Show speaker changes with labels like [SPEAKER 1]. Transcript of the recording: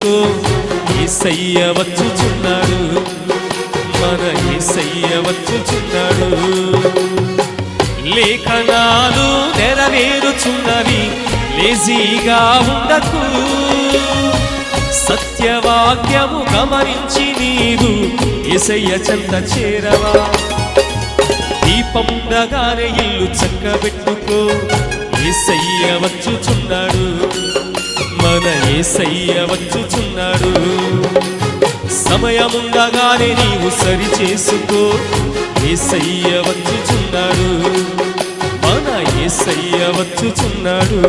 [SPEAKER 1] చేసుకో, యేసయ్య వచ్చుచున్నాడు, మన యేసయ్య వచ్చుచున్నాడు. లేఖనాలు నెరవేరుచున్నవి, లేజీగా ఉండకు. సత్యవాక్యము గమనించి నీవు యేసయ్య చెంత చేరవా. దీపముండగానే ఇల్లు చక్కబెట్టుకో, యేసయ్య వచ్చుచున్నాడు, మన యేసయ్య వచ్చుచున్నాడు. సమయముండగానే నీవు సరి చేసుకో, యేసయ్య వచ్చుచున్నాడు, మన యేసయ్య వచ్చుచున్నాడు.